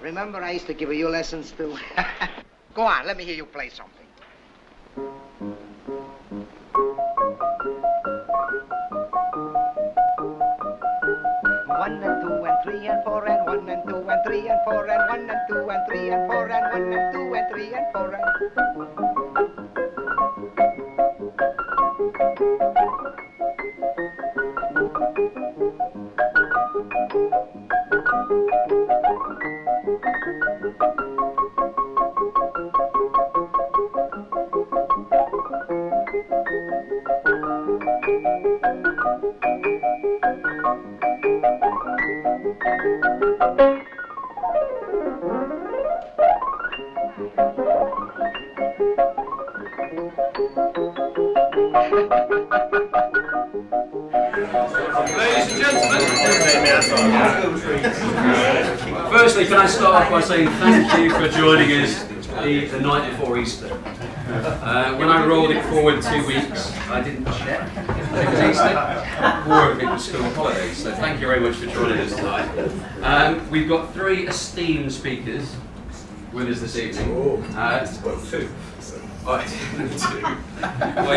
Remember I used to give you lessons too? Go on, let me hear you play something. 1 and 2 and 3 and 4 and 1 and 2 and 3 and 4 and 1 and 2 and 3 and 4 and 1 and 2 and 3 and 4 and... Ladies and gentlemen, firstly, can I start off by saying thank you for joining us the night before Easter. When I rolled it forward 2 weeks, I didn't check if it was Easter or if it was school holidays, so thank you very much for joining us tonight. We've got 3 esteemed speakers with us this evening. Two. Why are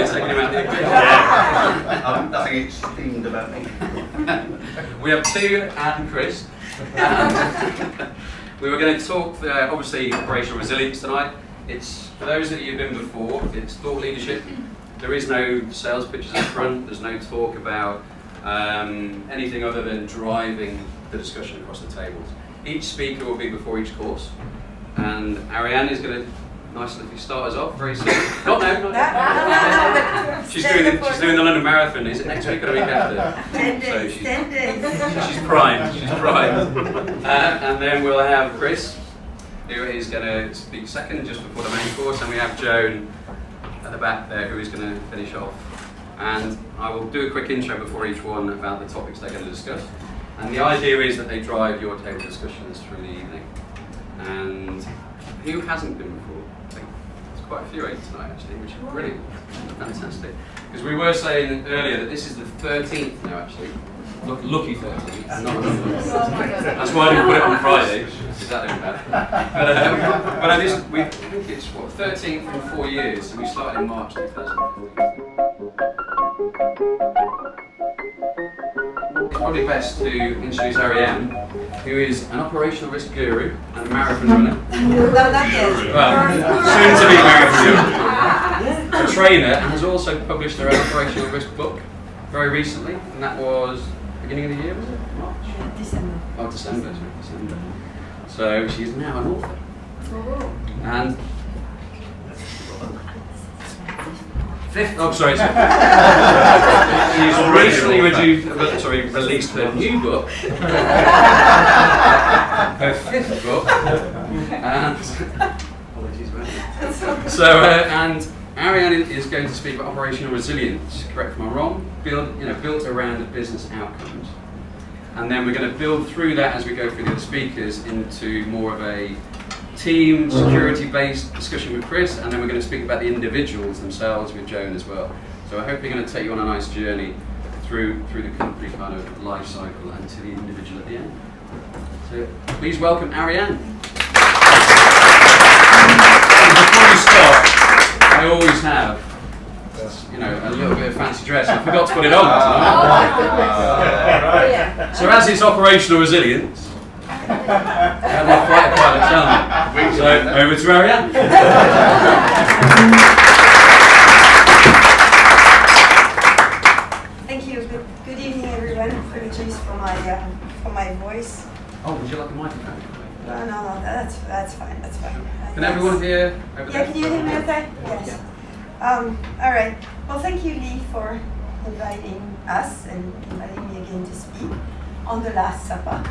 you taking him out the equation? Nothing esteemed about me. We have 2 and Chris. We were going to talk, obviously, operational resilience tonight. It's, for those that you've been before, it's thought leadership. There is no sales pitches up front, there's no talk about anything other than driving the discussion across the tables. Each speaker will be before each course, and Ariane is going to nicely start us off very soon. Not now, not now. She's doing the London Marathon. Is it next week or the week after? 10 days. So she's primed. She's primed. And then we'll have Chris, who is going to speak second, just before the main course, and we have Joan at the back there, who is going to finish off. And I will do a quick intro before each one about the topics they're going to discuss. And the idea is that they drive your table discussions through the evening. And who hasn't been before? Quite a few tonight actually, which is brilliant, fantastic. Because we were saying earlier that this is the 13th now actually, lucky 13th, not a number. That's why I didn't put it on Friday, exactly that. But I think it's what, 13th in 4 years, so we started in March 2015. It's probably best to introduce Ariane, who is an operational risk guru and a marathon runner. Well, soon to be marathon runner. A trainer, and has also published her own operational risk book very recently, and that was beginning of the year, was it? March? December. Oh, December. So she's now an author. And fifth, oh sorry, she's recently released her new book, her 5th book, and apologies about that. So, and Ariane is going to speak about operational resilience, correct me if I'm wrong, built around business outcomes. And then we're going to build through that as we go through the other speakers into more of a team, security-based discussion with Chris, and then we're going to speak about the individuals themselves with Joan as well. So I hope we're going to take you on a nice journey through the company kind of life cycle and to the individual at the end. So please welcome Ariane. Before we start, I always have, a little bit of fancy dress. I forgot to put it on tonight. So as it's operational resilience, I had my fighter pilot tell me. So over to Ariane. Thank you. Good evening, everyone. Apologies for my voice. Oh, would you like a microphone? No, that's fine. That's fine. Can everyone hear over there? Yeah, can you hear me okay? Yes. All right. Well, thank you, Lee, for inviting us and inviting me again to speak on the Last Supper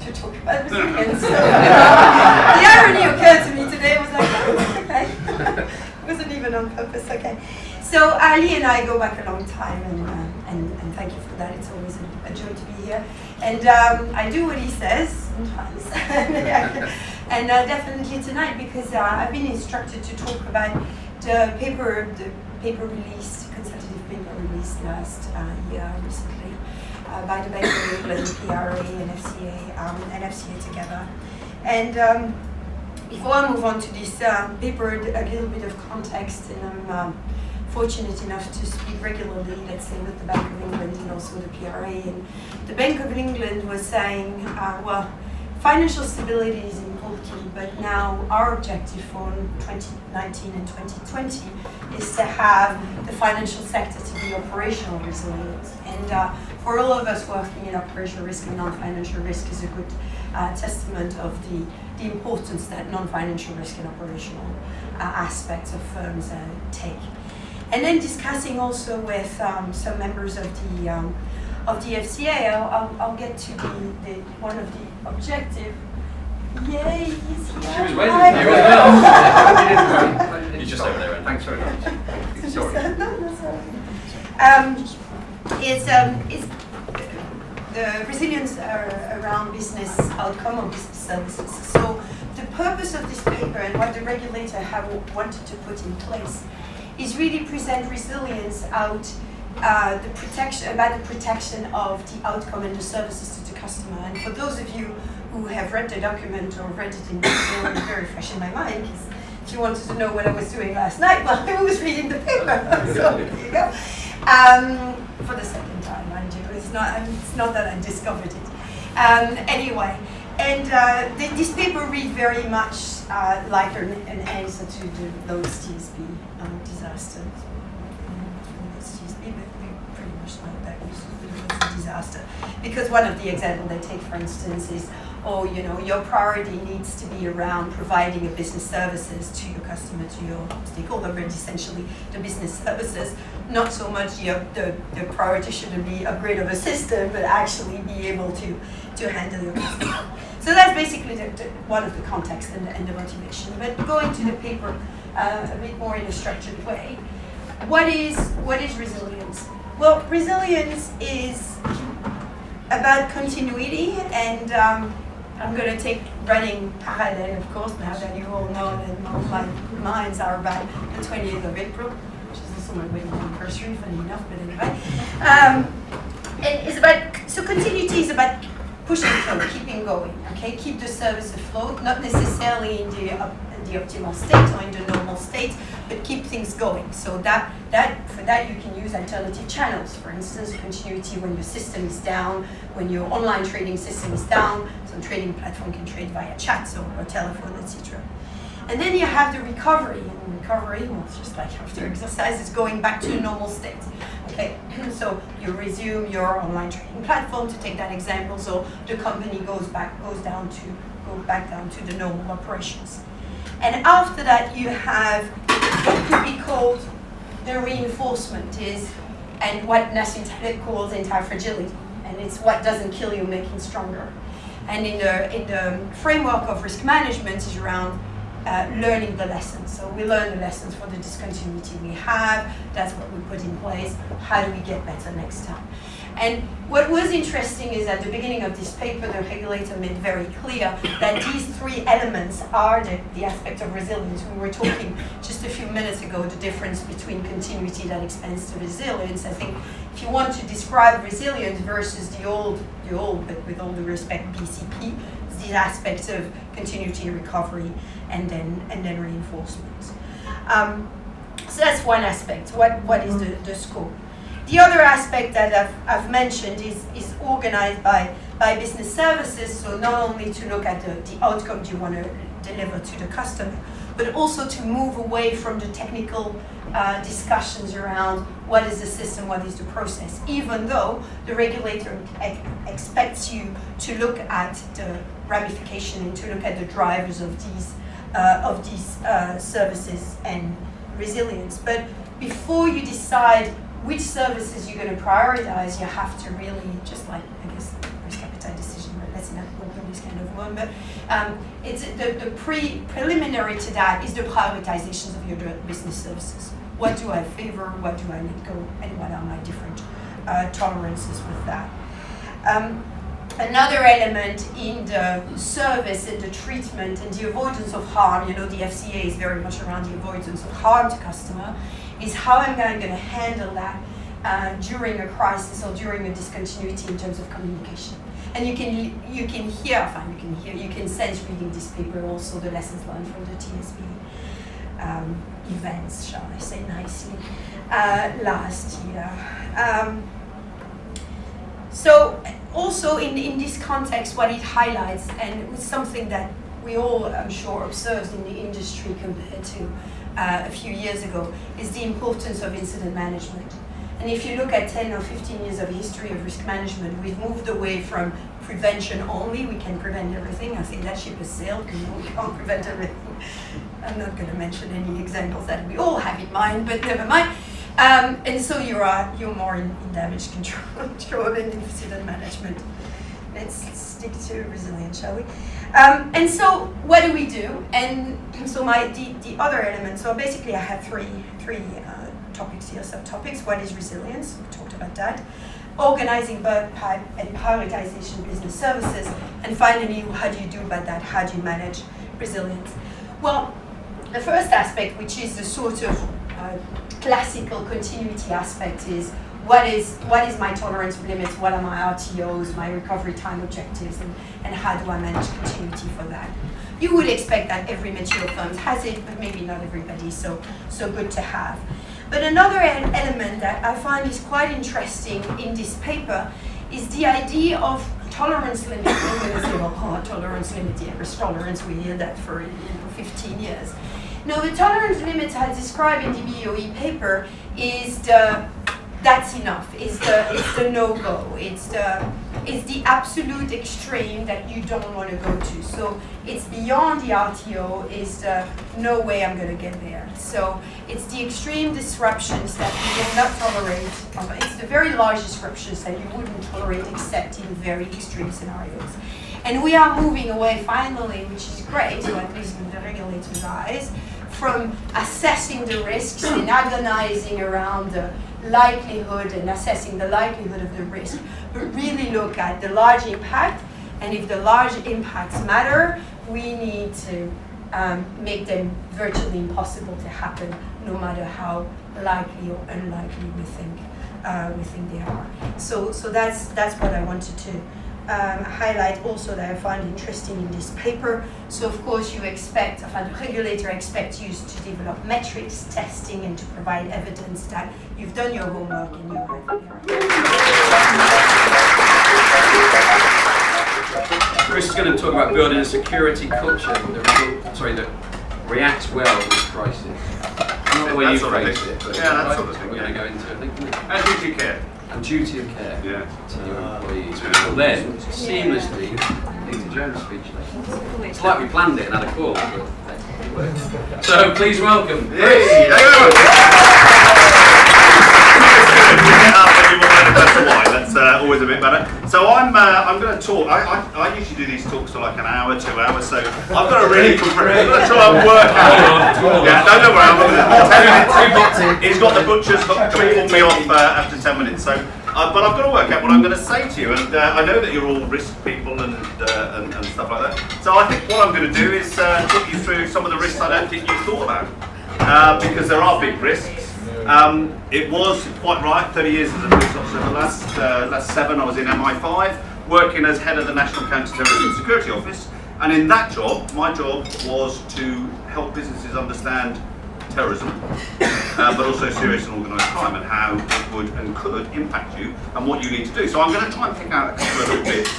to talk about resilience. The irony occurred to me today. I was like, oh, okay. It wasn't even on purpose. Okay. So Ali and I go back a long time, and thank you for that. It's always a joy to be here. And I do what he says sometimes, and definitely tonight, because I've been instructed to talk about the paper release, consultative paper released last year recently by the Bank of England, PRA, and FCA together. And before I move on to this paper, a little bit of context, and I'm fortunate enough to speak regularly, let's say, with the Bank of England and also the PRA. And the Bank of England was saying, well, financial stability is important, but now our objective for 2019 and 2020 is to have the financial sector to be operational resilient. And for all of us working in operational risk and non-financial risk is a good testament of the importance that non-financial risk and operational aspects of firms take. And then discussing also with some members of the FCA, I'll get to the one of the objective. Yay, he's here. She was waiting for you. You're just over there, Anne. Thanks very much. Sorry. Is the resilience around business outcome or business services. So the purpose of this paper and what the regulator have wanted to put in place is really present resilience out the protection of the outcome and the services to the customer. And for those of you who have read the document or read it in detail, it's very fresh in my mind, because if you wanted to know what I was doing last night, well, I was reading the paper. So there you go. For the second time, mind you. It's not that I discovered it. Anyway, and this paper read very much like an answer to the Lloyd's TSB disaster. Pretty much like that was a disaster. Because one of the examples they take, for instance, is, oh, you know, your priority needs to be around providing a business services to your customer, to your stakeholder, but essentially the business services. Not so much the priority shouldn't be upgrade of a system, but actually be able to handle your customer. So that's basically one of the context and the motivation. But going to the paper a bit more in a structured way, what is resilience? Well, resilience is about continuity, and I'm going to take running parallel, of course, now that you all know that my minds are about the 20th of April, which is also my wedding anniversary, funny enough, but anyway. And it's about, so continuity is about pushing through, keeping going, okay? Keep the service afloat, not necessarily in the optimal state or in the normal state, but keep things going. So for that you can use alternative channels. For instance, continuity when your system is down, when your online trading system is down, some trading platform can trade via chats or telephone, etc. And then you have the recovery. And recovery, well, it's just like after exercise, is going back to a normal state. Okay, so you resume your online trading platform, to take that example, so the company goes back down to the normal operations. And after that, you have what could be called the reinforcement, and what Nassim Taleb calls anti-fragility, and it's what doesn't kill you, making stronger. And in the framework of risk management is around learning the lessons. So we learn the lessons for the discontinuity we have. That's what we put in place. How do we get better next time? And what was interesting is at the beginning of this paper, the regulator made very clear that these three elements are the aspect of resilience. We were talking just a few minutes ago, the difference between continuity that expands to resilience. I think if you want to describe resilience versus the old, but with all due respect, BCP, it's the aspects of continuity, recovery, and then reinforcement. So that's one aspect. What is the scope? The other aspect that I've mentioned is organized by business services, so not only to look at the outcomes you want to deliver to the customer, but also to move away from the technical discussions around what is the system, what is the process, even though the regulator expects you to look at the ramification and to look at the drivers of these services and resilience. But before you decide which services you're going to prioritize, you have to really, just like, I guess, risk appetite decision, but let's not go for this kind of one, but it's the preliminary to that is the prioritizations of your business services. What do I favor, what do I let go, and what are my different tolerances with that. Another element in the service and the treatment and the avoidance of harm, the FCA is very much around the avoidance of harm to customer, is how I'm going to handle that during a crisis or during a discontinuity in terms of communication. And you can sense reading this paper also the lessons learned from the TSB events, shall I say nicely, last year. So also in this context, what it highlights, and it was something that we all, I'm sure, observed in the industry compared to a few years ago, is the importance of incident management. And if you look at 10 or 15 years of history of risk management, we've moved away from prevention only. We can prevent everything. I think that ship has sailed. We can't prevent everything. I'm not going to mention any examples that we all have in mind, but never mind. And so you're more in damage control than incident management. Let's stick to resilience, shall we? And so what do we do? And so the other element. So basically, I have three topics here, subtopics. What is resilience? We talked about that. Organizing and prioritization business services. And finally, how do you do about that? How do you manage resilience? Well, the first aspect, which is the sort of classical continuity aspect, is what is my tolerance limits, what are my RTOs, my recovery time objectives, and how do I manage continuity for that? You would expect that every mature firm has it, but maybe not everybody, so good to have. But another element that I find is quite interesting in this paper is the idea of tolerance limit. I'm going to say, well, tolerance limit, yeah, risk tolerance, we hear that for 15 years. No, the tolerance limit as described in the BOE paper is that's enough. It's the no-go. It's the absolute extreme that you don't want to go to. So it's beyond the RTO. It's the no way I'm going to get there. So it's the extreme disruptions that you will not tolerate. It's the very large disruptions that you wouldn't tolerate except in very extreme scenarios. And we are moving away finally, which is great, so at least in the regulator's eyes, from assessing the risks and agonizing around the likelihood and assessing the likelihood of the risk, but really look at the large impact, and if the large impacts matter, we need to make them virtually impossible to happen, no matter how likely or unlikely we think they are. So that's what I wanted to highlight also that I find interesting in this paper. So of course you expect, the regulator expects you to develop metrics, testing, and to provide evidence that you've done your homework and Chris is going to talk about building a security culture that reacts well to this crisis. Not the way you phrased it, but that's sort of thing. We're going to go into it, I think. And duty of care. And duty of care to your employees. Yeah. Well, then, seamlessly, into Joan's speech. It's like we planned it and had a call. But so please welcome Chris. That's always a bit better. So I'm going to talk. I usually do these talks for like an hour, 2 hours. So I've got to really try and work out. Yeah, no, don't worry. I'm going to 10 minutes. He's got the butcher's hook to pull me off after 10 minutes. So, but I've got to work out what I'm going to say to you. And I know that you're all risk people and stuff like that. So I think what I'm going to do is talk you through some of the risks I don't think you thought about, because there are big risks. It was quite right, 30 years as a police officer. The last 7 I was in MI5, working as head of the National Counter-Terrorism Security Office. And in that job, my job was to help businesses understand terrorism, but also serious and organised crime, and how it would and could impact you and what you need to do. So I'm going to try and pick out a couple of little bits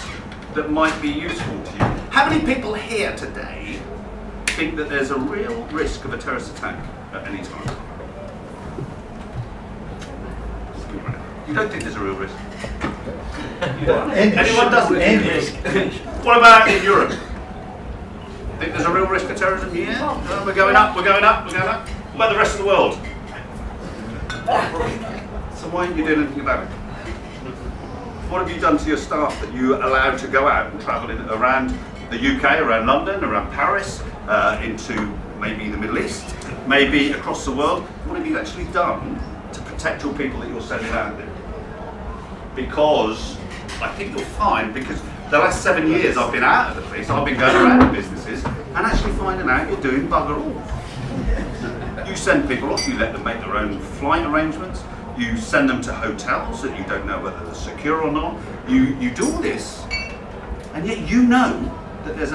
that might be useful to you. How many people here today think that there's a real risk of a terrorist attack at any time? You don't think there's a real risk? Anyone doesn't? What about in Europe? Think there's a real risk of terrorism? Yeah. We're going up, we're going up, we're going up. What about the rest of the world? So why aren't you doing anything about it? What have you done to your staff that you allowed to go out and travel around the UK, around London, around Paris, into maybe the Middle East, maybe across the world? What have you actually done to protect your people that you're sending out there? Because I think you'll find, because the last 7 years I've been out of the police, I've been going around to businesses and actually finding out you're doing bugger all. You send people off, you let them make their own flight arrangements, you send them to hotels that you don't know whether they're secure or not. You do all this And yet you know that there's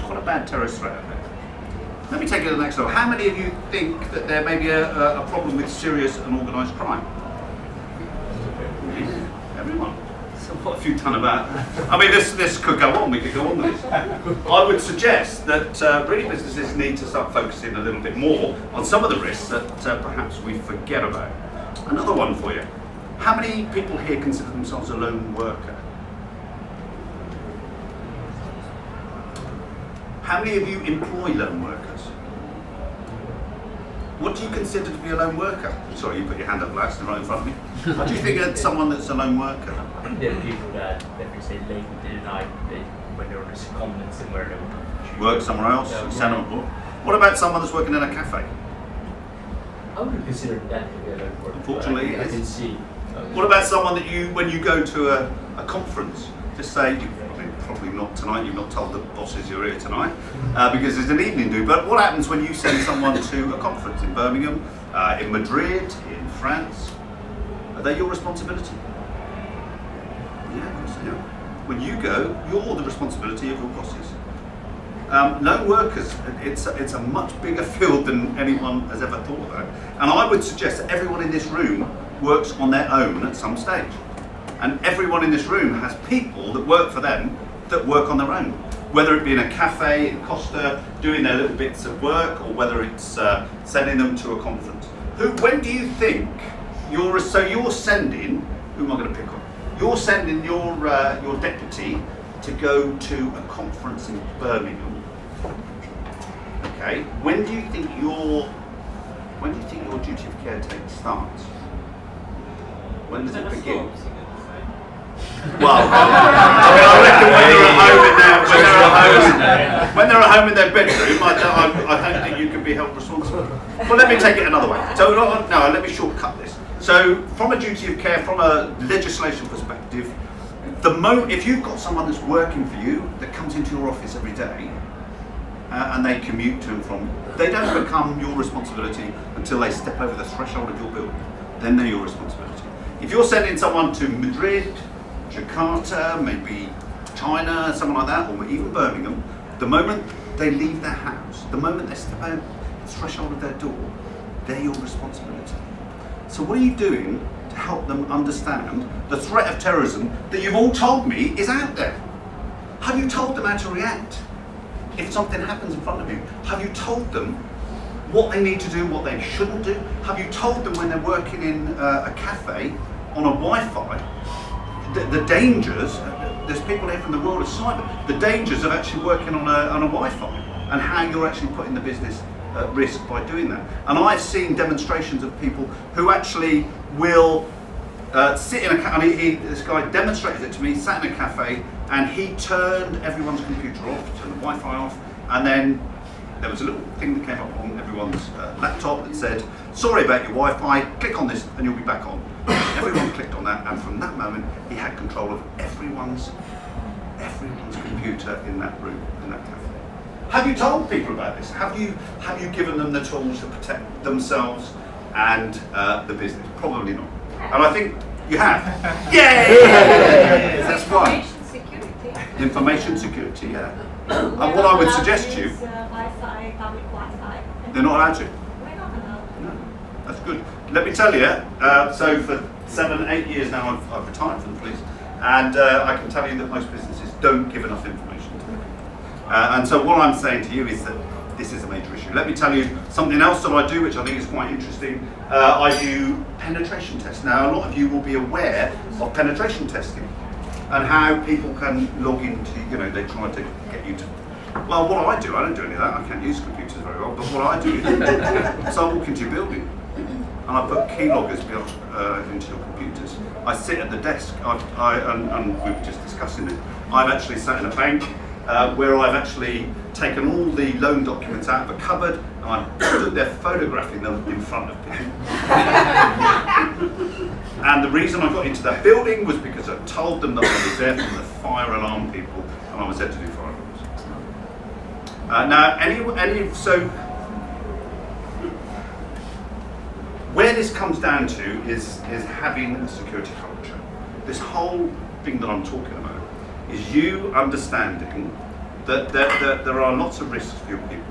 quite a bad terrorist threat out there. Let me take it to the next level. How many of you think that there may be a problem with serious and organised crime? Everyone. So what have you done about it? I mean, this could go on. We could go on with this. I would suggest that really businesses need to start focusing a little bit more on some of the risks that perhaps we forget about. Another one for you. How many people here consider themselves a lone worker? How many of you employ lone workers? What do you consider to be a lone worker? Sorry, you put your hand up last and right in front of me. What do you think of someone that's a lone worker? There are people that we say late into the night when they're on a secondment somewhere. Work somewhere else, send them abroad. What about someone that's working in a cafe? I wouldn't consider that to be a lone worker. Unfortunately, I can see. What about someone that when you go to a conference, just say, probably not tonight, you've not told the bosses you're here tonight, because there's an evening do, but what happens when you send someone to a conference in Birmingham, in Madrid, in France? Are they your responsibility? Yeah, of course they are. When you go, you're the responsibility of your bosses. Lone workers, it's a much bigger field than anyone has ever thought about. And I would suggest that everyone in this room works on their own at some stage. And everyone in this room has people that work for them that work on their own. Whether it be in a cafe, in Costa, doing their little bits of work, or whether it's sending them to a conference. When do you think you're sending, who am I going to pick on? You're sending your deputy to go to a conference in Birmingham. Okay, when do you think your duty of care starts? When does it begin? Well, I reckon when they're at home in their bedroom, I don't think you can be held responsible. Well, let me take it another way. So let me shortcut this. So, from a duty of care, from a legislation perspective, if you've got someone that's working for you that comes into your office every day and they commute to and from, they don't become your responsibility until they step over the threshold of your building. Then they're your responsibility. If you're sending someone to Madrid, Jakarta, maybe China, something like that, or even Birmingham, the moment they leave their house, the moment they step over the threshold of their door, they're your responsibility. So what are you doing to help them understand the threat of terrorism that you've all told me is out there? Have you told them how to react if something happens in front of you? Have you told them what they need to do, what they shouldn't do? Have you told them when they're working in a cafe on a Wi-Fi, the dangers, there's people here from the world of cyber, the dangers of actually working on a Wi-Fi and how you're actually putting the business at risk by doing that. And I've seen demonstrations of people who actually will sit in a cafe, this guy demonstrated it to me, sat in a cafe and he turned everyone's computer off, turned the Wi-Fi off, and then there was a little thing that came up on everyone's laptop that said, sorry about your Wi-Fi, click on this and you'll be back on. Everyone clicked on that, and from that moment he had control of everyone's computer in that room, in that cafe. Have you told people about this? Have you given them the tools to protect themselves and the business? Probably not. And I think you have. Yay! That's right. Information security, yeah. And what I would suggest to you, Wi-Fi, public Wi-Fi. they're not allowed to. Why not allowed? No, that's good. Let me tell you, so for 7-8 years now I've retired from the police, and I can tell you that most businesses don't give enough information to them. And so what I'm saying to you is that this is a major issue. Let me tell you something else that I do, which I think is quite interesting. I do penetration tests. Now, a lot of you will be aware of penetration testing and how people can log into, they try to get you to, well, what I don't do any of that. I can't use computers very well, but what I do is I walk into your building and I put keyloggers into your computers. I sit at the desk, and we were just discussing it. I've actually sat in a bank where I've actually taken all the loan documents out of a cupboard and I stood there photographing them in front of people. And the reason I got into that building was because I told them that I was there from the fire alarm people and I was there to do fire alarms. So where this comes down to is having a security culture. This whole thing that I'm talking about is you understanding that there are lots of risks for your people,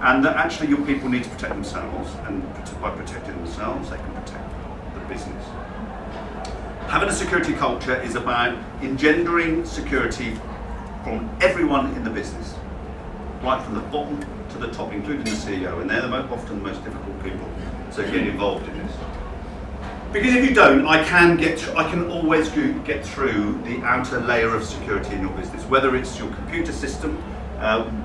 and that actually your people need to protect themselves, and by protecting themselves they can protect the business. Having a security culture is about engendering security from everyone in the business, right from the bottom to the top, including the CEO, and they're often the most difficult people to get involved in this. Because if you don't, I can always get through the outer layer of security in your business. Whether it's your computer system,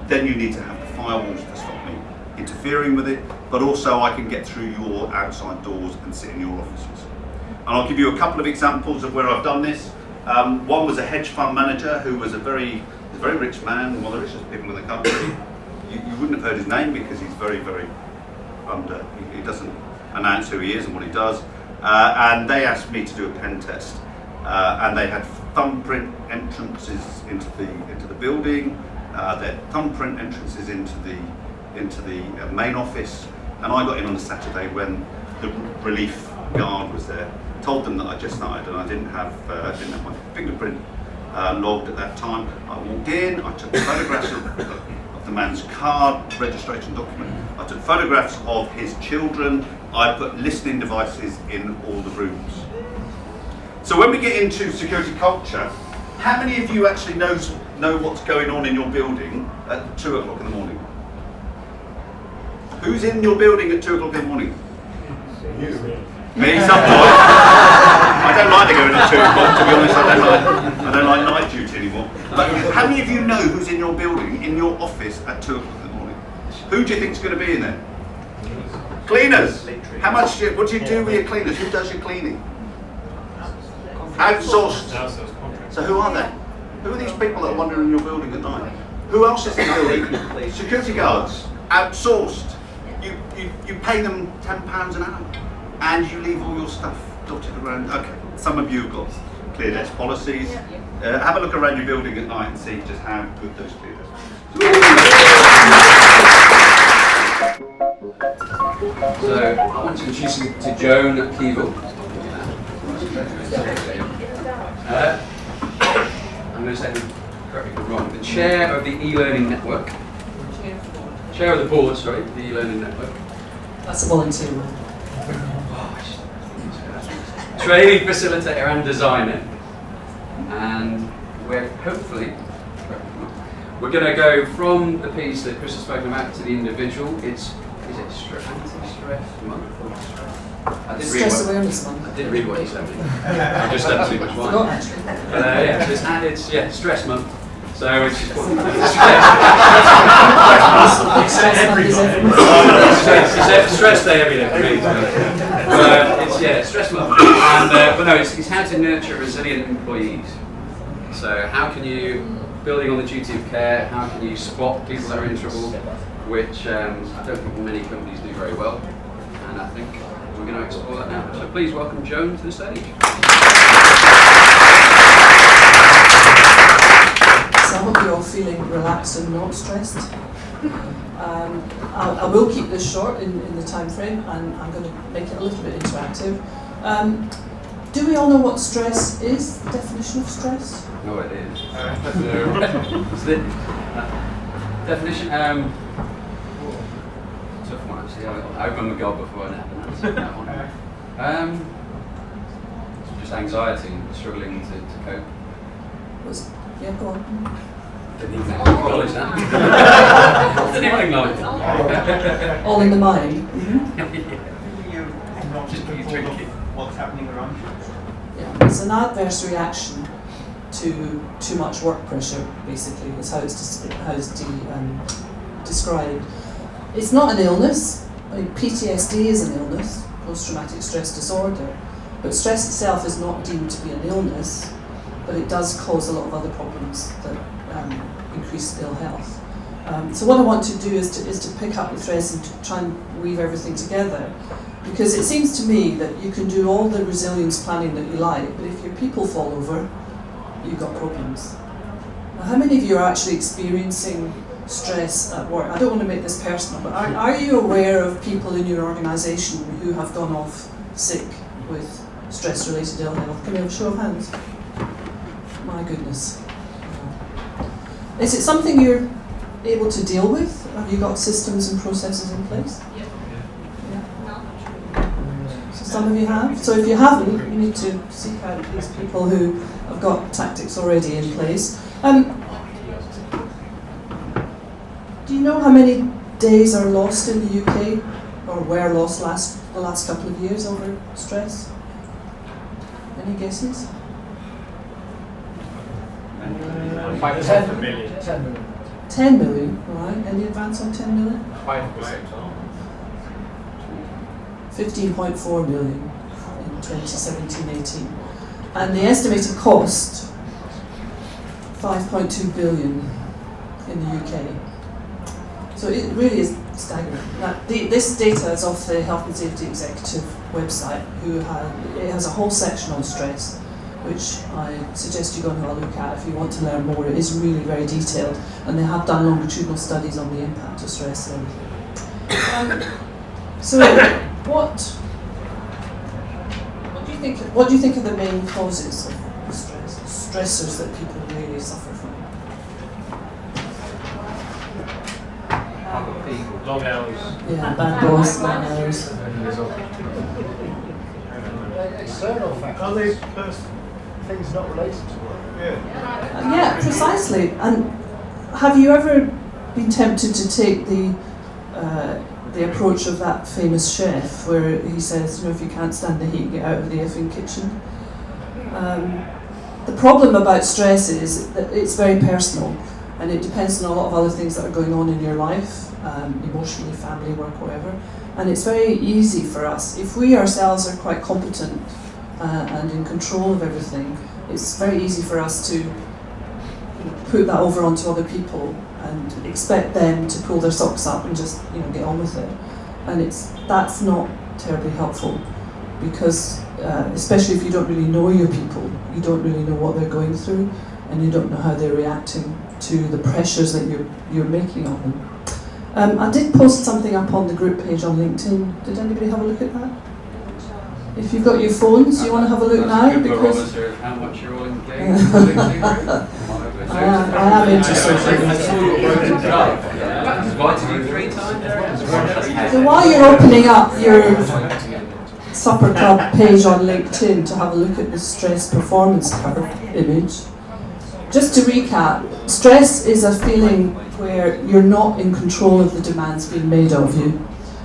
then you need to have the firewalls to stop me interfering with it, but also I can get through your outside doors and sit in your offices. And I'll give you a couple of examples of where I've done this. One was a hedge fund manager who was a very rich man, one of the richest people in the country. You wouldn't have heard his name because he's very he doesn't announce who he is and what he does. And they asked me to do a pen test, and they had thumbprint entrances into the building. They had thumbprint entrances into the main office, and I got in on a Saturday when the relief guard was there. Told them that I just started and I didn't have my fingerprint logged at that time. I walked in, I took photographs of the man's card registration document. I took photographs of his children. I put listening devices in all the rooms. So when we get into security culture, how many of you actually know what's going on in your building at 2 o'clock in the morning? Who's in your building at 2 o'clock in the morning? Me, sometimes. I don't like to go in at 2 o'clock, to be honest. I don't like night duty anymore. But how many of you know who's in your building, in your office at 2 o'clock in the morning? Who do you think's going to be in there? Cleaners. What do you do with your cleaners? Who does your cleaning? Outsourced. So who are they? Who are these people that are wandering in your building at night? Who else is in the building? Security guards. Outsourced. You pay them £10 an hour. And you leave all your stuff dotted around. Okay, some of you have got clear desk policies. Have a look around your building at night and see just how good those clear desk policies. So I want to introduce you to Joan Keevil. I'm going to say, correct me if I'm wrong, the chair of the e-learning network. Chair of the board, sorry, the e-learning network. That's a volunteer role. Training facilitator and designer, and we're hopefully going to go from the piece that Chris has spoken about to the individual. Is it anti-stress month or stress? Stress awareness month. I didn't read what he said. I just had too much wine. So it's stress month. So it's stress day every day. It's stress month, and but no, it's how to nurture resilient employees. So how can you, building on the duty of care, how can you spot people that are in trouble, which I don't think many companies do very well, and I think we're going to explore that now. So please welcome Joan to the stage. So I hope you're all feeling relaxed and not stressed. I will keep this short in the time frame, and I'm going to make it a little bit interactive. Do we all know what stress is? The definition of stress? No, it is. It's the definition. Tough one actually. I opened my gob before I had an answer that one. Just anxiety and struggling to cope. Yeah, go on. Didn't even acknowledge that. Didn't even acknowledge it. All in the mind. Just be tricky. What's happening around you? Yeah, it's an adverse reaction to too much work pressure, basically, is how it's described. It's not an illness. I mean, PTSD is an illness, post-traumatic stress disorder, but stress itself is not deemed to be an illness, but it does cause a lot of other problems that increase ill health. So what I want to do is to pick up the threads and to try and weave everything together, because it seems to me that you can do all the resilience planning that you like, but if your people fall over, you've got problems. Now, how many of you are actually experiencing stress at work? I don't want to make this personal, but are you aware of people in your organisation who have gone off sick with stress-related ill health? Can we have a show of hands? My goodness. Is it something you're able to deal with? Have you got systems and processes in place? Yeah. No. So some of you have. So if you haven't, you need to seek out these people who have got tactics already in place. Do you know how many days are lost in the UK, or were lost the last couple of years over stress? Any guesses? 10 million. 10 million, right? Any advance on 10 million? 5%. 15.4 million in 2017-18. And the estimated cost, 5.2 billion in the UK. So it really is staggering. Now, this data is off the Health and Safety Executive website, it has a whole section on stress, which I suggest you go and have a look at if you want to learn more. It is really very detailed, and they have done longitudinal studies on the impact of stress. So, what do you think are the main causes of stress? Stressors that people really suffer from? Long hours. Yeah, bad boss, long hours. External factors. Are they things not related to work? Yeah, precisely. And have you ever been tempted to take the approach of that famous chef, where he says, if you can't stand the heat, get out of the effing kitchen? The problem about stress is that it's very personal, and it depends on a lot of other things that are going on in your life, emotionally, family, work, whatever. And it's very easy for us, if we ourselves are quite competent and in control of everything, it's very easy for us to put that over onto other people and expect them to pull their socks up and just get on with it. And that's not terribly helpful, because especially if you don't really know your people, you don't really know what they're going through, and you don't know how they're reacting to the pressures that you're making on them. I did post something up on the group page on LinkedIn. Did anybody have a look at that? If you've got your phones, you want to have a look now, because how much you're all engaged. I am interested. Invited you 3 times. So while you're opening up your Supper Club page on LinkedIn to have a look at the stress performance curve image, just to recap, stress is a feeling where you're not in control of the demands being made of you,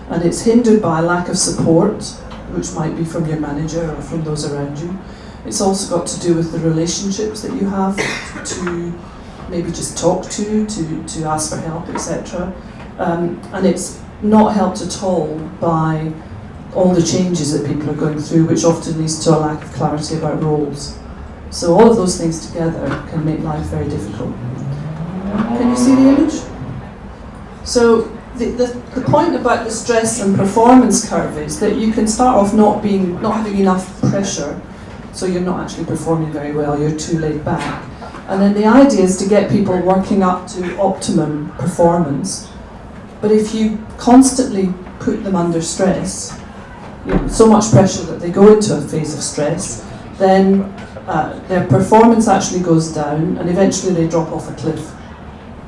and it's hindered by a lack of support, which might be from your manager or from those around you. It's also got to do with the relationships that you have to maybe just talk to ask for help, etc. And it's not helped at all by all the changes that people are going through, which often leads to a lack of clarity about roles. So all of those things together can make life very difficult. Can you see the image? So the point about the stress and performance curve is that you can start off not having enough pressure, so you're not actually performing very well, you're too laid back. And then the idea is to get people working up to optimum performance. But if you constantly put them under stress, so much pressure that they go into a phase of stress, then their performance actually goes down, and eventually they drop off a cliff.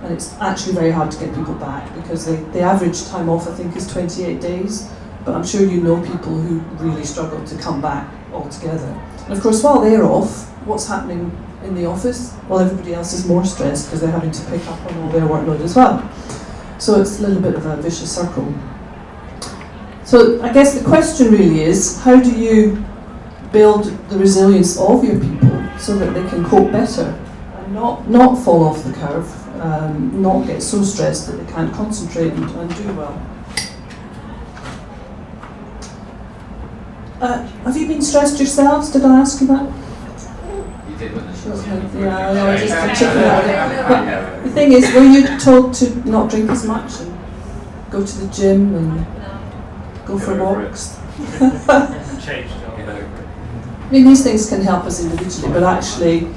And it's actually very hard to get people back, because the average time off, I think, is 28 days. But I'm sure you know people who really struggle to come back altogether. And of course, while they're off, what's happening in the office? Well, everybody else is more stressed because they're having to pick up on all their workload as well. So it's a little bit of a vicious circle. So I guess the question really is, how do you build the resilience of your people so that they can cope better and not fall off the curve, not get so stressed that they can't concentrate and do well? Have you been stressed yourselves? Did I ask you that? You did with Yeah, I was just checking out. But the thing is, were you told to not drink as much and go to the gym and go for walks? Changed. I mean, these things can help us individually, but actually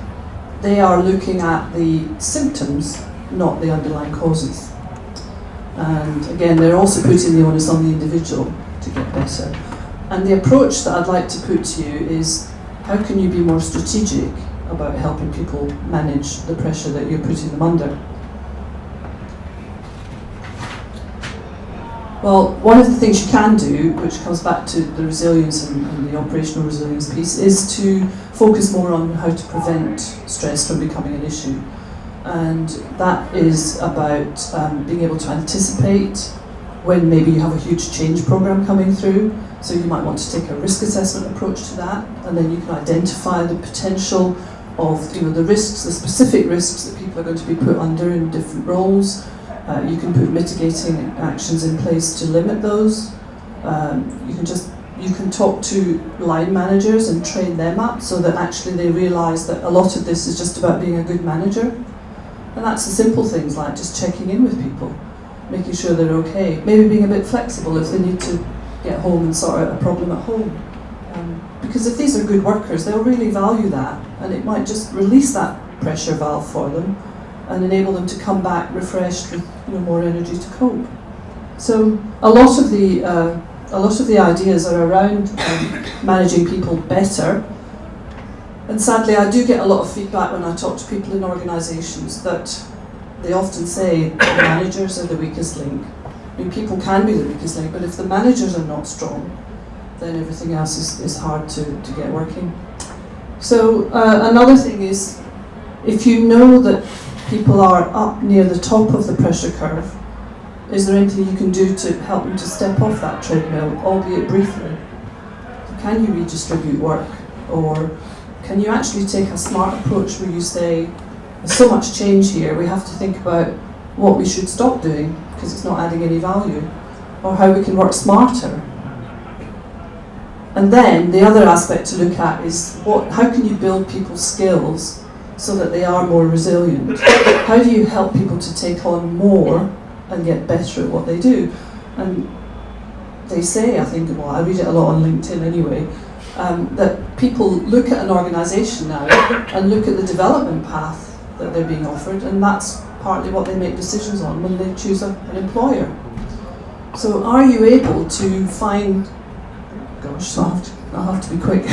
they are looking at the symptoms, not the underlying causes. And again, they're also putting the onus on the individual to get better. And the approach that I'd like to put to you is, how can you be more strategic about helping people manage the pressure that you're putting them under? Well, one of the things you can do, which comes back to the resilience and the operational resilience piece, is to focus more on how to prevent stress from becoming an issue. And that is about being able to anticipate when maybe you have a huge change program coming through. So you might want to take a risk assessment approach to that, and then you can identify the potential of the risks, the specific risks that people are going to be put under in different roles. You can put mitigating actions in place to limit those. You can talk to line managers and train them up so that actually they realise that a lot of this is just about being a good manager. And that's the simple things like just checking in with people, making sure they're okay, maybe being a bit flexible if they need to get home and sort out a problem at home. Because if these are good workers, they'll really value that, and it might just release that pressure valve for them and enable them to come back refreshed with more energy to cope. So a lot of the ideas are around managing people better. And sadly, I do get a lot of feedback when I talk to people in organisations that they often say the managers are the weakest link. I mean, people can be the weakest link, but if the managers are not strong, then everything else is hard to get working. So another thing is, if you know that people are up near the top of the pressure curve, is there anything you can do to help them to step off that treadmill, albeit briefly? Can you redistribute work? Or can you actually take a smart approach where you say, there's so much change here, we have to think about what we should stop doing because it's not adding any value, or how we can work smarter. And then the other aspect to look at is how can you build people's skills so that they are more resilient? How do you help people to take on more and get better at what they do? And they say, I think, well, I read it a lot on LinkedIn anyway, that people look at an organisation now and look at the development path that they're being offered, and that's partly what they make decisions on when they choose an employer. So are you able to find... Gosh, so I'll have to be quick.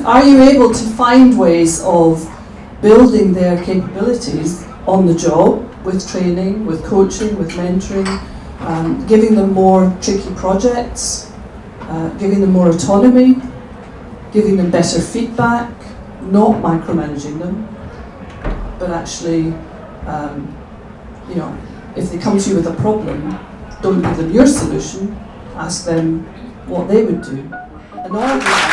Are you able to find ways of building their capabilities on the job with training, with coaching, with mentoring, giving them more tricky projects, giving them more autonomy, giving them better feedback, not micromanaging them, but actually, if they come to you with a problem, don't give them your solution, ask them what they would do. And all of this